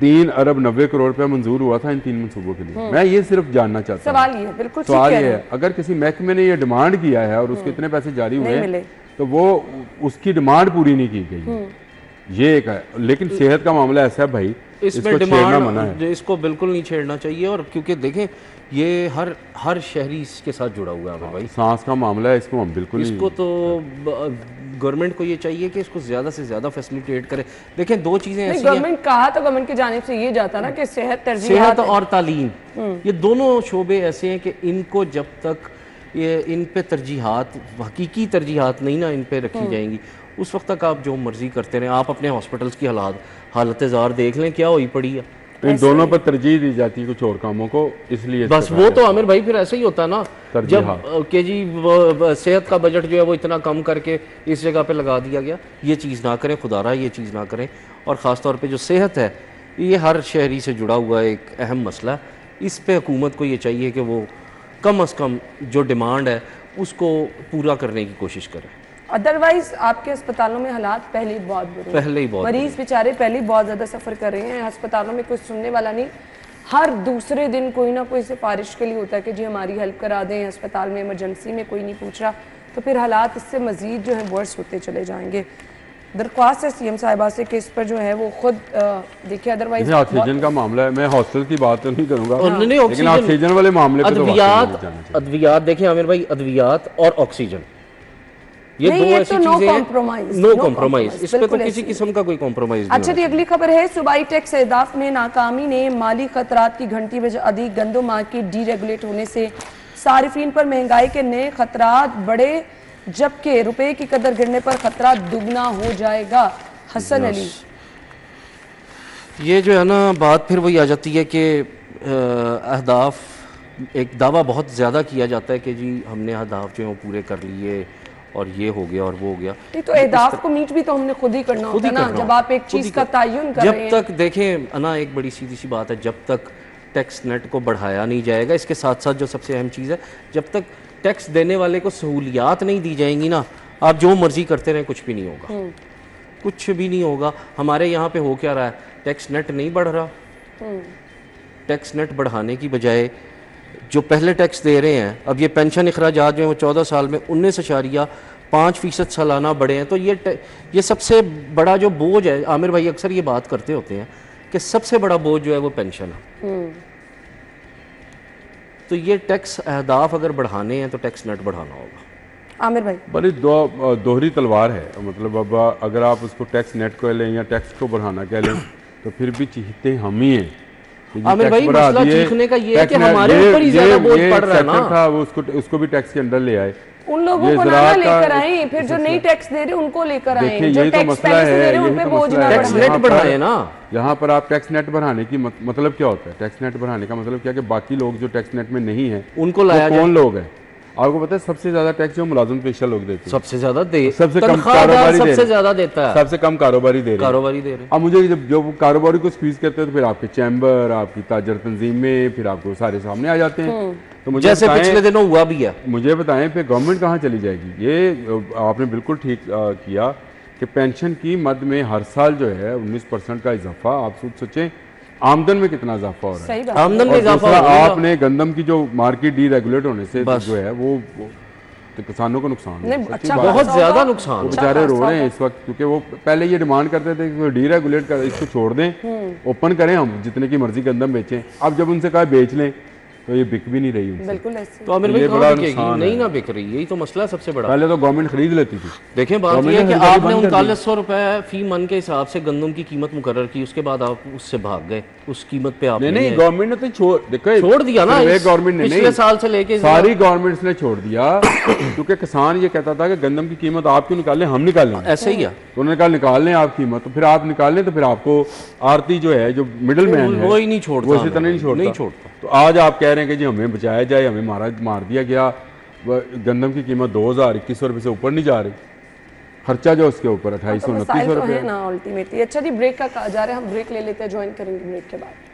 3 अरब 90 करोड़ रुपया मंजूर हुआ था इन 3 मनसूबों के लिए? मैं ये सिर्फ जानना चाहता हूँ। सवाल ये बिल्कुल सवाल ये है, अगर किसी महकमे ने ये डिमांड किया है और उसके इतने पैसे जारी हुए तो वो उसकी डिमांड पूरी नहीं की गई, ये एक है। लेकिन सेहत का मामला ऐसा है भाई, इसमें छेड़ना मना है। इसको बिल्कुल नहीं छेड़ना चाहिए। और क्योंकि देखें ये हर शहरी इसके साथ जुड़ा हुआ है भाई। सांस का मामला है, इसको हम बिल्कुल इसको तो गवर्नमेंट को ये चाहिए कि इसको ज़्यादा से ज़्यादा फैसिलिटेट करे। देखें 2 चीज़ें ऐसी हैं, गवर्नमेंट कहा तो गवर्नमेंट की जानिब से ये जाता ना कि सेहत और तालीम, ये दोनों शोबे ऐसे हैं कि इनको जब तक ये इन पे तरजीहात, हकीकी तरजीहात नहीं ना इन पे रखी जाएंगी, उस वक्त तक आप जो मर्जी करते रहें। आप अपने हॉस्पिटल्स की हालत ज़ार देख लें, क्या हुई पड़ी है। इन दोनों पर तरजीह दी जाती है कुछ और कामों को, इसलिए बस वो तो आमिर भाई फिर ऐसा ही होता है ना, जब के जी सेहत का बजट जो है वो इतना कम करके इस जगह पे लगा दिया गया। ये चीज़ ना करें खुदारा, ये चीज़ ना करें। और ख़ास तौर पे जो सेहत है ये हर शहरी से जुड़ा हुआ एक अहम मसला है। इस पे हुकूमत को ये चाहिए कि वो कम अज़ कम जो डिमांड है उसको पूरा करने की कोशिश करें। अदरवाइज आपके अस्पतालों में हालात पहले ही बहुत बुरे, पहले ही बहुत मरीज बेचारे पहले ही बहुत ज़्यादा सफ़र कर रहे हैं। अस्पतालों में कोई सुनने वाला नहीं, हर दूसरे दिन कोई ना कोई सिफारिश के लिए होता है कि जी हमारी हेल्प करा दें, अस्पताल में इमरजेंसी में कोई नहीं पूछ रहा। तो फिर हालात इससे मज़ीद जो है वर्स होते चले जाएंगे। दरख्वास्त है सीएम साहिबा से कि इस पर जो है वो खुद देखिए। अदरवाइज ऑक्सीजन का मामला है, मैं हॉस्टल की बात तो नहीं करूंगा, लेकिन ऑक्सीजन वाले मामले पे अद्वियात देखें आमिर भाई, अद्वियात और ऑक्सीजन ये 2 ऐसी नो चीजें कॉम्प्रोमाइज, इस पे तो किसी किस्म का कोई कॉम्प्रोमाइज नहीं। अच्छा जी, अगली खबर है सूबाई टैक्स अहदाफ में नाकामी ने माली खतरात की घंटी बजा दी। गंदम मार्केट डीरेगुलेट होने से सारिफीन पर महंगाई के नए खतरात बढ़े, जबकि रुपए की कदर गिरने पर खतरा दुगना हो जाएगा। हसन अली, ये जो है ना बात फिर वही आ जाती है कि अहदाफ एक दावा बहुत ज़्यादा किया जाता है कि जी हमने अहदाफ जो है वो पूरे कर लिए और ये हो गया और वो हो गया। नहीं तो अहदाफ को मीट भी तो हमने खुद ही करना होता है ना, जब आप एक चीज़ का तयन कर रहे हैं। जब तक देखें ना, एक बड़ी सीधी सी बात है, जब तक टैक्स नेट को बढ़ाया नहीं जाएगा, इसके साथ साथ जो सबसे अहम चीज़ है, जब तक टैक्स देने वाले को सहूलियात नहीं दी जाएंगी ना, आप जो मर्जी करते रहें कुछ भी नहीं होगा, कुछ भी नहीं होगा। हमारे यहाँ पे हो क्या रहा है, टैक्स नेट नहीं बढ़ रहा। टैक्स नेट बढ़ाने की बजाय जो पहले टैक्स दे रहे हैं, अब ये पेंशन अखराजात जो है वो 14 साल में 19.5% सालाना बढ़े हैं। तो ये सबसे बड़ा जो बोझ है, आमिर भाई अक्सर ये बात करते होते हैं कि सबसे बड़ा बोझ जो है वो पेंशन है। तो ये टैक्स अहदाफ अगर बढ़ाने हैं तो टैक्स नेट बढ़ाना होगा। आमिर भाई, बड़ी दोहरी तलवार है। मतलब अब अगर आप उसको टैक्स नेट को लें या टैक्स को बढ़ाना कह लें तो फिर भी चीखते हम ही हैं। आमिर भाई मसला चीखने का ये है कि हमारे ऊपर ही ज्यादा बोझ पड़ रहा है ना। था वो उसको भी टैक्स के अंडर ले आए, उन लोगों को ना लेकर आए, फिर जो नई टैक्स दे रहे उनको लेकर आए, जो टैक्स पहले से दे रहे उन पे बोझ ना टैक्स नेट बढ़ाए ना। यहाँ पर आप टैक्स नेट बढ़ाने की मतलब क्या होता है? टैक्स नेट बढ़ाने का मतलब क्या कि बाकी लोग जो टैक्स नेट में नहीं है उनको लाया जाए। कौन लोग हैं आपको पता है? सबसे ज्यादा टैक्स जो मुलाजिम पेशा लोग देते हैं, सबसे ज्यादा सबसे कम कारोबारी सबसे ज्यादा देता है, सबसे कम कारोबारी दे रहे हैं। अब मुझे जो कारोबारी को स्क्वीज करते हैं तो फिर आपके चैम्बर, आपकी ताजर तंजीमें, फिर आपको सारे सामने आ जाते हैं। तो मुझे जैसे पिछले दिनों हुआ भी है। मुझे बताएं फिर गवर्नमेंट कहाँ चली जाएगी? ये आपने बिल्कुल ठीक किया कि पेंशन की मद में हर साल जो है 19% का इजाफा। आप सोचें आमदन में कितना इजाफा हो रहा है। आमदन में इजाफा आपने गंदम की जो मार्केट डीरेगुलेट होने से जो है वो तो किसानों को नुकसान अच्छा बहुत ज्यादा नुकसान, बेचारे रो रहे हैं इस वक्त, क्योंकि वो पहले ये डिमांड करते थे कि डीरेगुलेट कर, इसको छोड़ दें, ओपन करें, हम जितने की मर्जी गंदम बेचें। अब जब उनसे कहा बेच लें तो ये बिक भी नहीं रही उनसे। बिल्कुल ऐसे। तो आमिर भाई ये कहाँ बड़ा बिकेगी? नुकसान नहीं है। ना बिक रही, यही तो मसला है सबसे बड़ा। पहले तो गवर्नमेंट खरीद लेती थी। देखें बात गवर्नमेंट यह है कि ने खरीदारी आपने बंद कर दी। 3900 रुपए फी मन के हिसाब से गंदम की कीमत मुकर्रर की, उसके बाद आप उससे भाग गए, उस कीमत पे आप नहीं नहीं नहीं, आए। गवर्नमेंट ने तो छोड़ दिया ना सिर्फ एक इस गवर्नमेंट ने पिछले नहीं, साल से लेके सारी गवर्नमेंट्स ने छोड़ दिया क्योंकि किसान ये कहता था कि गंदम की कीमत आप क्यों निकालें, हम निकालेंगे। ऐसे ही है। तो उन्होंने कहा निकाल लें आप कीमत, तो फिर आप निकाल लें तो फिर आपको आरती जो है, जो मिडिल मैन है, वो ही नहीं छोड़ता, वो इसी तरह नहीं छोड़ता। तो आज आप कह रहे हैं कि जी हमें बचाया जाए, हमें मार दिया गया, गंदम की कीमत 2000-2100 रुपये से ऊपर नहीं जा रही, खर्चा जो उसके ऊपर 2800-2900 तो रुपये है ना अल्टीमेटली। अच्छा जी, ब्रेक का कहा जा रहा है, हम ब्रेक ले लेते हैं, ज्वाइन करेंगे ब्रेक के बाद।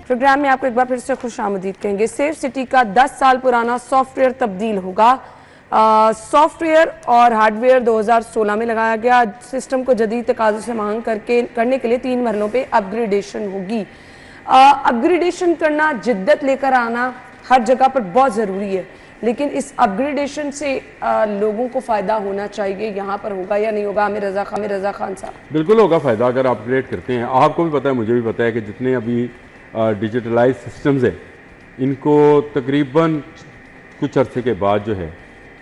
प्रोग्राम में आपको एक बार फिर से खुश आमदीद कहेंगे। सेफ सिटी का 10 साल पुराना सॉफ्टवेयर तब्दील होगा। सॉफ्टवेयर और हार्डवेयर 2016 में लगाया गया। सिस्टम को जदीद तकाज़ों से मांग करने के लिए 3 मरलों पे अपग्रेडेशन होगी। अपग्रेडेशन करना, जिद्दत लेकर आना हर जगह पर बहुत ज़रूरी है, लेकिन इस अपग्रेडेशन से लोगों को फ़ायदा होना चाहिए। यहाँ पर होगा या नहीं होगा? आमिर रज़ा खान साहब। बिल्कुल होगा फ़ायदा अगर अपग्रेड करते हैं। आपको भी पता है, मुझे भी पता है कि जितने अभी डिजिटलाइज सिस्टम्स है, इनको तकरीबन कुछ अरसे के बाद जो है,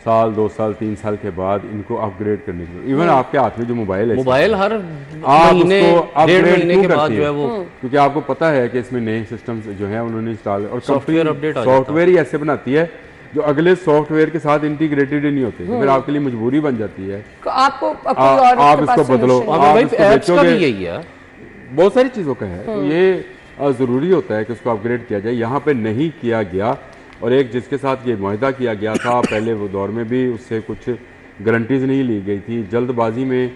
साल 2 साल 3 साल के बाद इनको अपग्रेड करने की, इवन आपके हाथ में जो मोबाइल है, मोबाइल हर आप महीने, उसको डेढ़ अपग्रेड महीने क्यों के बाद करती जो है है? वो क्योंकि आपको पता है कि इसमें नए सिस्टम्स जो है उन्होंने इंस्टॉल, और सॉफ्टवेयर अपडेट आ जाता है। सॉफ्टवेयर ही ऐसे बनाती है जो अगले सॉफ्टवेयर के साथ इंटीग्रेटेड ही नहीं होते, तो फिर आपके लिए मजबूरी बन जाती है, आपको आप इसको बदलो, भाई आप इसको ऐप्स का भी बेचोगे। यही है, बहुत सारी चीज़ों का है, तो ये ज़रूरी होता है कि उसको अपग्रेड किया जाए। यहाँ पे नहीं किया गया, और एक जिसके साथ ये मुआहदा किया गया था पहले वो दौर में भी, उससे कुछ गारंटीज नहीं ली गई थी। जल्दबाजी में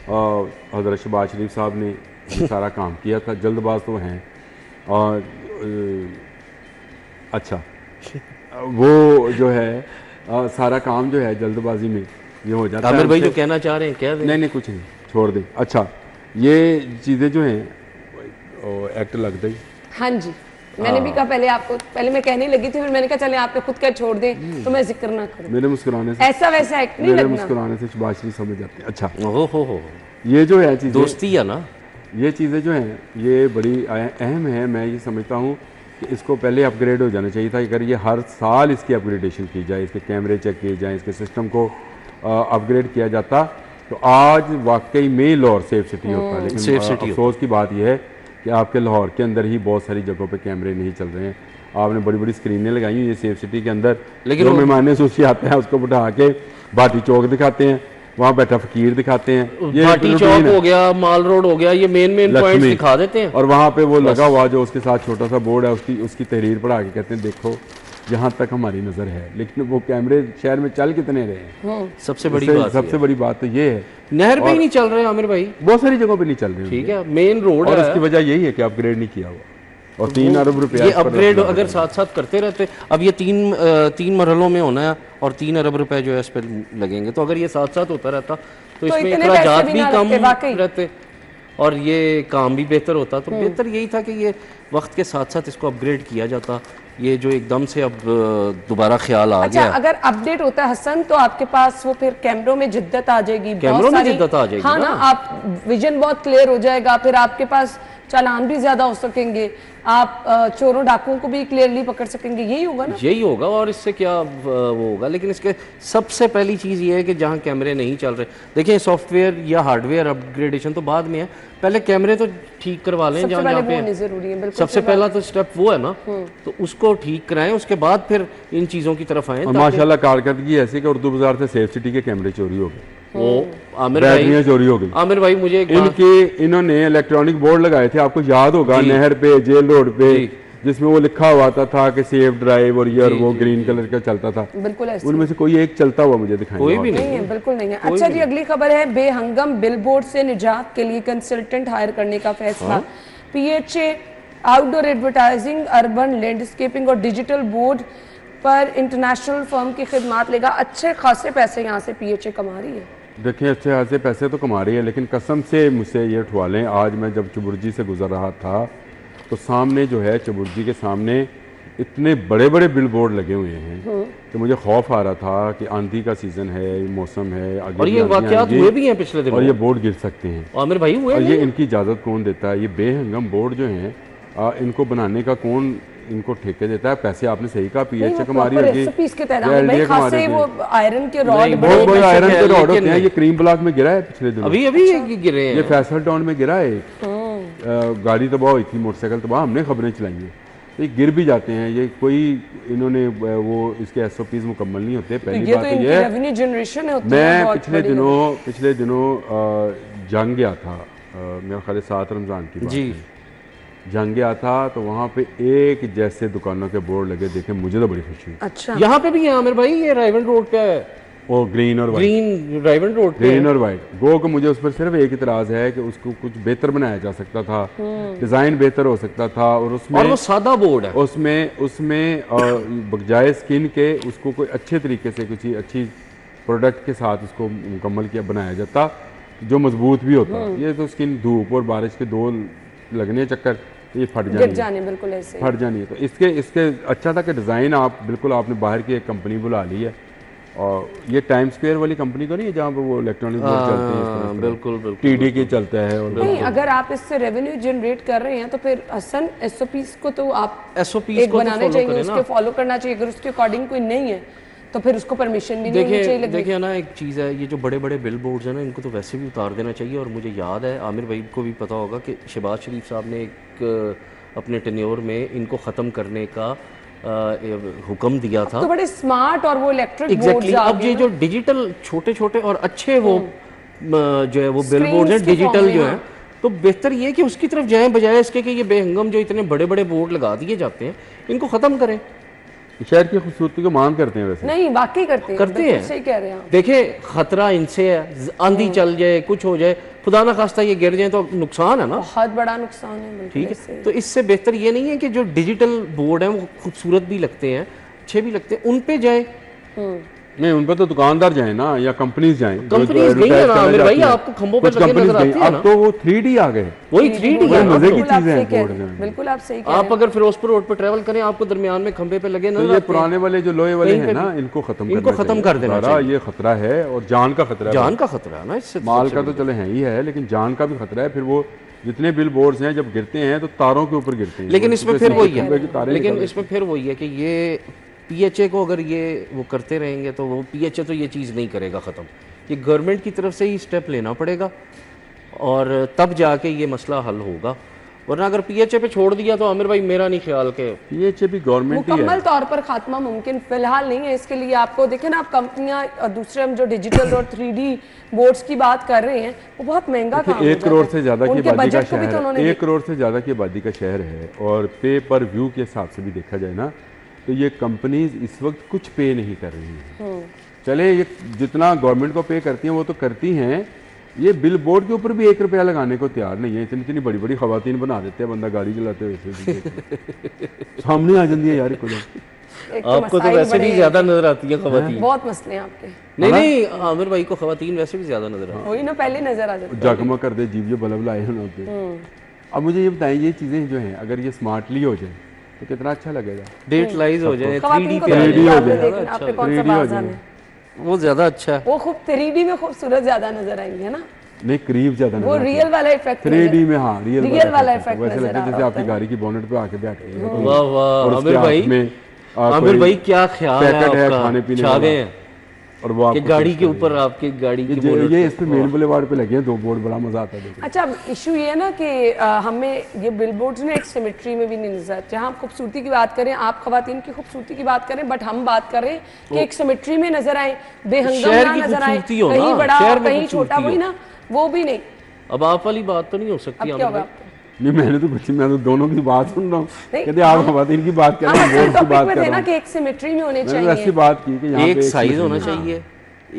हज़रत शहबाज शरीफ साहब ने ये सारा काम किया था, जल्दबाज तो हैं। और अच्छा, वो जो है सारा काम जो है जल्दबाजी में ये हो जाता है। आमिर भाई जो कहना चाह रहे हैं कह दें। नहीं कुछ नहीं, छोड़ दें। अच्छा, ये चीज़ें जो हैं एक्ट लग गई। हाँ जी, मैंने भी कहा पहले आपको, पहले मैं कहने लगी थी, फिर मैंने कहा चले आपने खुद का छोड़ दें तो मैं जिक्र ना करूं। मेरे मुस्कुराने से ऐसा वैसा एक्ट नहीं मेरे लगना। मुस्कुराने से शहबाज शरीफ समझ जाते हैं। अच्छा, हो ये जो है चीज़ें, दोस्ती है ना, ये चीज़ें जो हैं ये बड़ी अहम है। मैं ये समझता हूँ कि इसको पहले अपग्रेड हो जाना चाहिए था। अगर ये हर साल इसकी अपग्रेडेशन की जाए, इसके कैमरे चेक किए जाएँ, इसके सिस्टम को अपग्रेड किया जाता, तो आज वाकई में लाहौर सेफ सिटी होता। लेकिन अफसोस की बात यह है कि आपके लाहौर के अंदर ही बहुत सारी जगहों पे कैमरे नहीं चल रहे हैं। आपने बड़ी बड़ी स्क्रीनें लगाई हुई है सेफ सिटी के अंदर, लेकिन जो मेहमान सूची आते हैं उसको बिठा के भाटी चौक दिखाते हैं, वहाँ बैठा फकीर दिखाते हैं, ये भाटी चौक हो गया, माल रोड हो गया, ये मेन पॉइंट्स दिखा देते हैं। और वहाँ पे वो लगा हुआ जो उसके साथ छोटा सा बोर्ड है, उसकी तहरीर पढ़ा के कहते हैं देखो यहाँ तक हमारी नज़र है। लेकिन वो कैमरे शहर में चल कितने रहे हैं? सबसे बड़ी बात तो ये है, नहर पे ही नहीं चल रहे आमिर भाई, बहुत सारी जगहों पे नहीं चल रहे। ठीक है, मेन रोड और है, इसकी वजह यही है कि अपग्रेड नहीं किया हुआ। और 3 अरब रुपया ये अपग्रेड अगर साथ साथ करते रहते, अब ये तीन मरहलों में होना है और 3 अरब रुपए जो है इस पर लगेंगे, तो अगर ये साथ साथ होता रहता तो इसमें अखराजात भी कम रहते और ये काम भी बेहतर होता। तो बेहतर यही था कि ये वक्त के साथ साथ इसको अपग्रेड किया जाता। ये जो एकदम से अब दोबारा ख्याल आ गया। अगर अपडेट होता है हसन, तो आपके पास वो फिर कैमरों में जिद्दत आ जाएगी, कैमरों में जिद्दत आ जाएगी। हाँ ना, आप विजन बहुत क्लियर हो जाएगा, फिर आपके पास चालान भी ज्यादा हो सकेंगे, आप चोरों डाकुओं को भी क्लियरली पकड़ सकेंगे। यही होगा ना, यही होगा। और इससे क्या वो होगा, लेकिन इसके सबसे पहली चीज़ ये है कि जहाँ कैमरे नहीं चल रहे, देखिए सॉफ्टवेयर या हार्डवेयर अपग्रेडेशन तो बाद में है, पहले कैमरे तो ठीक करवा लें जहाँ जहाँ पे जरूरी है। सबसे पहला तो स्टेप वो है ना, तो उसको ठीक कराएं, उसके बाद फिर इन चीज़ों की तरफ आए। माशाल्लाह कारकर्दगी ऐसी कि उर्दू बाजार से सेफ सिटी के कैमरे चोरी हो गए, वो आमिर भाई चोरी हो गई। आमिर भाई मुझे इन्होंने इलेक्ट्रॉनिक बोर्ड लगाए थे, आपको याद होगा, नहर पे, जेल रोड पे, जिसमें वो लिखा हुआ था कि सेफ ड्राइव और ये और वो ग्रीन कलर का चलता था। बिल्कुल ऐसे। उनमें से कोई एक चलता हुआ मुझे दिखाई कोई भी नहीं है, बिल्कुल नहीं है। अच्छा जी, अगली खबर है, बेहंगम बिलबोर्ड से निजात के लिए कंसल्टेंट हायर करने का फैसला। PHA outdoor advertising, urban landscaping और डिजिटल बोर्ड पर इंटरनेशनल फर्म की खिदमात लेगा। अच्छे खासे पैसे यहाँ से PHA कमा रही है। देखिए, अच्छे खासे पैसे तो कमा रही है, लेकिन कसम से मुझसे ये उठवा लें, आज मैं जब चबुर्जी से गुजर रहा था तो सामने जो है, चबुर्जी के सामने इतने बड़े बड़े बिल बोर्ड लगे हुए हैं कि मुझे खौफ आ रहा था कि आंधी का सीजन है, मौसम है, आगे और ये वाकयात हुए भी हैं पिछले दिनों, और ये बोर्ड गिर सकते हैं। आमिर भाई हुए और नहीं ये हैं? इनकी इजाज़त कौन देता है? ये बेहंगम बोर्ड जो हैं इनको बनाने का कौन इनको ठेके देता है? पैसे आपने सही कहा, पीएचए कमारी होगी, रेसिपीज के तहत आमिर भाई, खास से वो आयरन के रॉड बहुत बड़े आयरन के रॉड लेकिन होते हैं। ये क्रीम ब्लॉक में गिरा है पिछले दिनों, अभी अभी ये गिरे ये हैं। फैसल टाउन में गिरा है। गाड़ी तबाह हुई थी, मोटरसाइकिल तबाह, हमने खबरें चलाई हैं। तो ये गिर भी जाते हैं, ये कोई इन्होंने वो इसके एसओपीज मुकम्मल नहीं होते। पहली ये बात तो तो इनकी ये है, रेवेन्यू जनरेशन है, मैं पिछले दिनों जंग गया था, मेरा ख्याल है 7 रमज़ान की बात जी। है। जंग गया था तो वहाँ पे एक जैसे दुकानों के बोर्ड लगे देखे, मुझे तो बड़ी खुशी हुई। अच्छा, यहाँ पे भी है आमिर भाई, ये रायवन रोड पे है, और ग्रीन और वाइट, ग्रीन रायवन रोड पे ग्रीन है। और वाइट गो को मुझे उस पर सिर्फ एक इतराज है कि उसको कुछ बेहतर बनाया जा सकता था, डिज़ाइन बेहतर हो सकता था, और और वो सादा बोर्ड है। उसमें बजाय स्किन के उसको कोई अच्छे तरीके से किसी अच्छी प्रोडक्ट के साथ उसको मुकम्मल किया बनाया जाता जो मजबूत भी होता। ये तो स्किन धूप और बारिश के दो लगने चक्कर ये फट गिर जानी, जाने बिल्कुल ऐसे। फट जानी है। तो इसके अच्छा था कि डिज़ाइन आप बिल्कुल आपने बाहर की एक कंपनी बुला ली है, और ये टाइम स्क्वायर वाली कंपनी तो नहीं है जहाँ पे वो इलेक्ट्रॉनिक बोर्ड चलते हैं इस तरह से। बिल्कुल बिल्कुल टीडी की चलता है। और नहीं, अगर आप इससे रेवेन्यू जनरेट कर रहे हैं तो फिर हसन एसओपीज को तो आप SOPs एक को तो बनाने follow चाहिए, करें उसके ना। फॉलो करना चाहिए। अगर उसके अकॉर्डिंग कोई नहीं है तो फिर उसको परमिशन भी नहीं होनी चाहिए लगनी। देखिए ना, एक चीज़ है, ये जो बड़े बड़े बिल बोर्ड्स हैं ना, इनको तो वैसे भी उतार देना चाहिए। और मुझे याद है, आमिर भाई को भी पता होगा कि शहबाज शरीफ साहब ने एक अपने टेन्योर में इनको ख़त्म करने का हुक्म दिया था। तो बड़े स्मार्ट और वो इलेक्ट्रिक एग्जैक्टली अब ये जो डिजिटल छोटे छोटे और अच्छे वो जो है वो बिल बोर्ड हैं Screens के डिजिटल form में, जो हैं, तो बेहतर ये है कि उसकी तरफ जाएं, बजाय इसके कि ये बेहंगम जो इतने बड़े बड़े बोर्ड लगा दिए जाते हैं, इनको ख़त्म करें। शहर की खूबसूरती को मांग करते हैं वैसे। नहीं, वाकई करते हैं, करते बिल्कुल हैं। सही कह रहे हैं आप। देखिए खतरा इनसे है, आंधी चल जाए, कुछ हो जाए, खुदा ना खास्ता ये गिर जाए तो नुकसान है ना। बहुत बड़ा नुकसान है बिल्कुल ठीक ऐसे। है, तो इससे बेहतर ये नहीं है कि जो डिजिटल बोर्ड हैं वो खूबसूरत भी लगते हैं, अच्छे भी लगते हैं, उन पे जाए। नहीं, उन पर तो दुकानदार जाए ना, या कंपनीज जाएं। कंपनीज गई है ना आमिर भाई, आपको खंभों पे लगे नजर आती है अब ना, तो वो 3D आ गए। वही 3D बड़े है ना। मजे की बिल्कुल आप चीजें हैं सही कह बोर्ड रहे हैं, में। बिल्कुल आप सही कह रहे आप अगर फिरोजपुर रोड पे ट्रैवल करें, आपको दरमियान में खंभे पे लगे तो नजर ये आते हैं। पुराने वाले जो लोहे वाले कहीं हैं पे ना, भी। इनको खत्म इनको खत्म कर देना दोबारा। चाहिए। ये खतरा है, और जान का खतरा है। जान का खतरा है ना इससे। माल का तो चले है ही है, लेकिन जान का भी खतरा है। फिर वो जितने बिल बोर्ड्स हैं जब गिरते हैं तो तारों के ऊपर गिरते हैं। लेकिन वो इसमें जैसे फिर वही खंभे की है, तारें लेकिन निकल इसमें फिर वही है कि ये पीएचए को अगर ये वो करते रहेंगे तो वो पीएचए तो ये चीज़ नहीं करेगा ख़त्म। ये गवर्नमेंट की तरफ से ही स्टेप लेना पड़ेगा और तब जाके ये मसला हल होगा। वरना अगर पीएचए पे छोड़ दिया तो आमिर भाई मेरा नहीं ख्याल के पीएचए भी गवर्नमेंट ही है। मुकम्मल तौर पर खात्मा मुमकिन फिलहाल नहीं है। इसके लिए आपको देखें ना, आप कंपनियां और दूसरे हम जो डिजिटल और 3D बोर्ड्स की बात कर रहे हैं, वो बहुत महंगा काम हो 1 करोड़ जाता से है। ज्यादा की उनके आबादी का बजट को भी तो शहर है, उन्होंने 1 करोड़ से ज्यादा की आबादी का शहर है, और पे पर व्यू के हिसाब से भी देखा जाए ना तो ये कंपनीज इस वक्त कुछ पे नहीं कर रही हैं। चले ये जितना गवर्नमेंट को पे करती हैं वो तो करती हैं, ये बिल बोर्ड के ऊपर भी 1 रुपया लगाने को तैयार नहीं है। इतनी इतनी बड़ी बड़ी खवातीन बना देते हैं, बंदा गाड़ी चलाते हुए सामने आ जाती है यार। को एक आपको तो मसाइल वैसे भी बड़े- ज्यादा नजर आती है खवातीन। बहुत मसले हैं आपके, नहीं नहीं आमिर भाई को खवातीन वैसे भी ज्यादा नजर आती वही ना पहले नजर आ जाते जगमग कर दे जीव जो बल्ब लाए हैं होते। अब मुझे ये बताएं, ये चीज़ें जो हैं अगर ये स्मार्टली हो जाए तो कितना अच्छा लगेगा। है। डेटलाइज हो जाए, 3D खवातीन को पे तो आ 3D देखना, हो आपने जाए। देखना, आप पे कौन सा 3D हो बाज़ार जाए। है। वो ज्यादा अच्छा है। वो खूब 3D में खूबसूरत ज्यादा नजर आएंगे, है ना। नहीं, करीब ज्यादा वो रियल वाला इफेक्ट 3D में, हाँ रियल वाला इफेक्ट वैसे नजर लगता है आ जैसे रहा आपकी गाड़ी की बोनेट पे आके बैठ गई है। वाह वाह और उसके आमिर भाई, हाथ में आमिर कोई भाई क्या ख्याल है पैकेट है आपका, खाने पीने छा वाला। गए हैं और वो कि आपको गाड़ी के ऊपर आपकी गाड़ी की बोनट ये इस पे मेन बुलेवार्ड पे लगे हैं 2 बोर्ड, बड़ा मजा आता है देखने में। अच्छा, इशू ये है ना कि हमें ये बिलबोर्ड्स ने एक सिमेट्री में भी नहीं नजर, जहाँ आप खूबसूरती की बात करें, आप खवातीन की खूबसूरती की बात करें, बट हम बात कर रहे हैं कि एक सिमेट्री में नजर आए, बेहंगम शहर ना की नजर आए, खूबसूरती हो ना, कहीं बड़ा शहर में कहीं छोटा, खूबसूरती वही हो। ना, वो भी नहीं। अब आप वाली बात तो नहीं हो सकती अब क्या आमिर होगा? भाई। नहीं, मैंने तो कुछ, मैं तो दोनों की बात सुन रहा हूँ। नहीं, कहते आप खवातीन की बात कर रहे हैं, बोर्ड की टॉपिक बात में कर थे रहा ना हूँ। कि एक सिमेट्री में होने मैंने ऐसी चाहिए। बात की कि यहाँ एक पे साइज होना सिमेट्री चाहिए,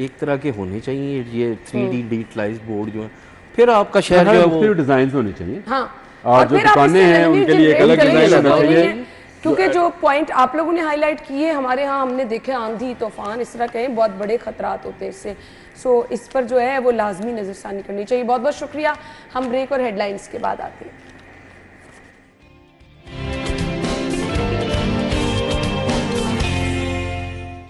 एक तरह के होने चाहिए ये 3D डिजिटलाइज बोर्ड जो है, फिर आपका शहर जो है वो डिजाइन होने चाहिए। हाँ, और जो फिर आप दुकानें इससे हैं revenue उनके लिए एक अलग generate डिजाइन करेंगे, होना जरूरी चाहिए। है। क्योंकि जो पॉइंट आप लोगों ने हाईलाइट किए, हमारे यहाँ हमने देखे आंधी तूफान इस तरह के बहुत बड़े खतरात होते हैं इससे। सो इस पर जो है वो लाजमी नजरसानी करनी चाहिए। बहुत बहुत शुक्रिया। हम ब्रेक और हेडलाइंस के बाद आते हैं।